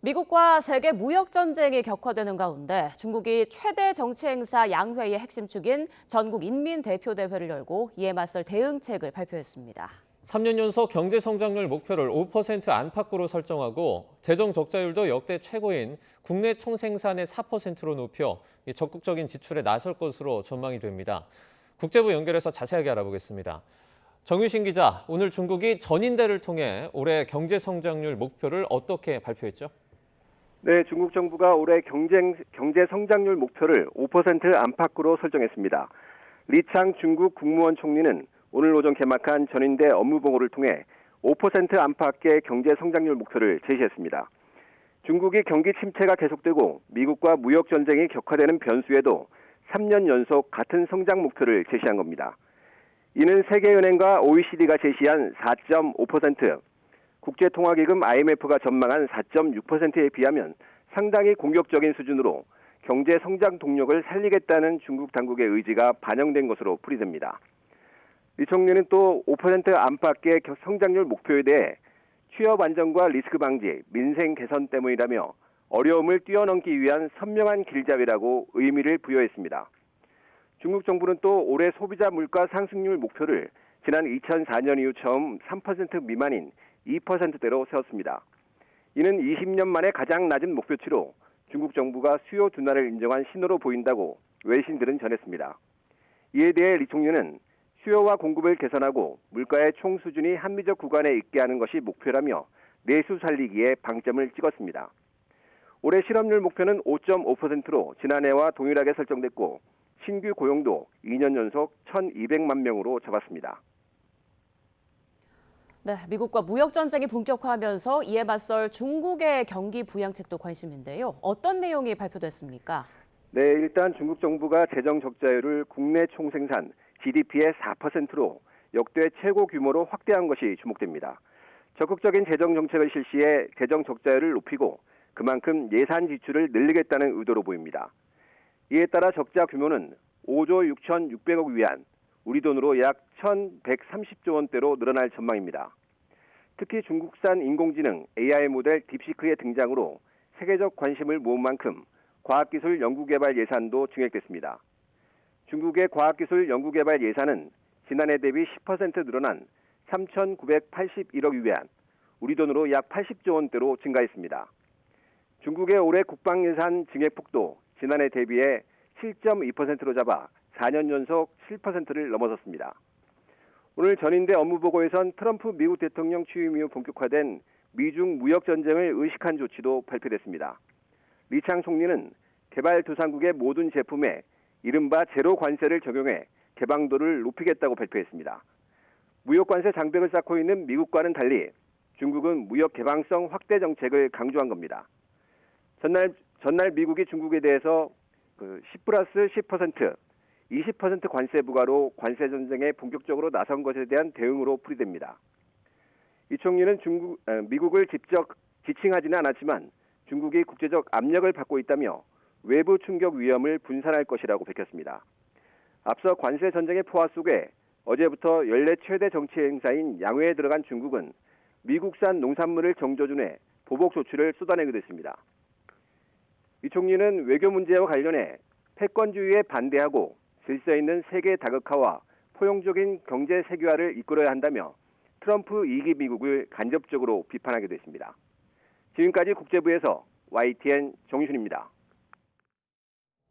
미국과 세계 무역 전쟁이 격화되는 가운데 중국이 최대 정치 행사 양회의 핵심 축인 전국 인민대표대회를 열고 이에 맞설 대응책을 발표했습니다. 3년 연속 경제 성장률 목표를 5% 안팎으로 설정하고 재정 적자율도 역대 최고인 국내 총생산의 4%로 높여 적극적인 지출에 나설 것으로 전망이 됩니다. 국제부 연결해서 자세하게 알아보겠습니다. 정유신 기자, 오늘 중국이 전인대를 통해 올해 경제 성장률 목표를 어떻게 발표했죠? 네, 중국 정부가 올해 경제 성장률 목표를 5% 안팎으로 설정했습니다. 리창 중국 국무원 총리는 오늘 오전 개막한 전인대 업무보고를 통해 5% 안팎의 경제 성장률 목표를 제시했습니다. 중국이 경기 침체가 계속되고 미국과 무역 전쟁이 격화되는 변수에도 3년 연속 같은 성장 목표를 제시한 겁니다. 이는 세계은행과 OECD가 제시한 4.5%, 국제통화기금 IMF가 전망한 4.6%에 비하면 상당히 공격적인 수준으로 경제 성장 동력을 살리겠다는 중국 당국의 의지가 반영된 것으로 풀이됩니다. 리 총리는 또 5% 안팎의 성장률 목표에 대해 취업 안정과 리스크 방지, 민생 개선 때문이라며 어려움을 뛰어넘기 위한 선명한 길잡이라고 의미를 부여했습니다. 중국 정부는 또 올해 소비자 물가 상승률 목표를 지난 2004년 이후 처음 3% 미만인 2%대로 세웠습니다. 이는 20년 만에 가장 낮은 목표치로 중국 정부가 수요 둔화를 인정한 신호로 보인다고 외신들은 전했습니다. 이에 대해 리 총리는 수요와 공급을 개선하고 물가의 총 수준이 합리적 구간에 있게 하는 것이 목표라며 내수 살리기에 방점을 찍었습니다. 올해 실업률 목표는 5.5%로 지난해와 동일하게 설정됐고 신규 고용도 2년 연속 1,200만 명으로 잡았습니다. 네, 미국과 무역 전쟁이 본격화하면서 이에 맞설 중국의 경기 부양책도 관심인데요. 어떤 내용이 발표됐습니까? 네, 일단 중국 정부가 재정 적자율을 국내 총생산 GDP의 4%로 역대 최고 규모로 확대한 것이 주목됩니다. 적극적인 재정 정책을 실시해 재정 적자율을 높이고 그만큼 예산 지출을 늘리겠다는 의도로 보입니다. 이에 따라 적자 규모는 5조 6,600억 위안, 우리 돈으로 약 1,130조 원대로 늘어날 전망입니다. 특히 중국산 인공지능 AI 모델 딥시크의 등장으로 세계적 관심을 모은 만큼 과학기술 연구개발 예산도 증액됐습니다. 중국의 과학기술 연구개발 예산은 지난해 대비 10% 늘어난 3,981억 위안, 우리 돈으로 약 80조 원대로 증가했습니다. 중국의 올해 국방예산 증액폭도 지난해 대비해 7.2%로 잡아 4년 연속 7%를 넘어섰습니다. 오늘 전인대 업무보고에선 트럼프 미국 대통령 취임 이후 본격화된 미중 무역 전쟁을 의식한 조치도 발표됐습니다. 리창 총리는 개발도상국의 모든 제품에 이른바 제로 관세를 적용해 개방도를 높이겠다고 발표했습니다. 무역 관세 장벽을 쌓고 있는 미국과는 달리 중국은 무역 개방성 확대 정책을 강조한 겁니다. 전날 미국이 중국에 대해서 10+10%, 20% 관세 부과로 관세 전쟁에 본격적으로 나선 것에 대한 대응으로 풀이됩니다. 이 총리는 미국을 직접 지칭하지는 않았지만 중국이 국제적 압력을 받고 있다며 외부 충격 위험을 분산할 것이라고 밝혔습니다. 앞서 관세 전쟁의 포화 속에 어제부터 연례 최대 정치 행사인 양회에 들어간 중국은 미국산 농산물을 정조준해 보복 조치를 쏟아내기도 했습니다. 이 총리는 외교 문제와 관련해 패권주의에 반대하고 질서 있는 세계 다극화와 포용적인 경제 세계화를 이끌어야 한다며 트럼프 2기 미국을 간접적으로 비판하기도 했습니다. 지금까지 국제부에서 YTN 정유신입니다.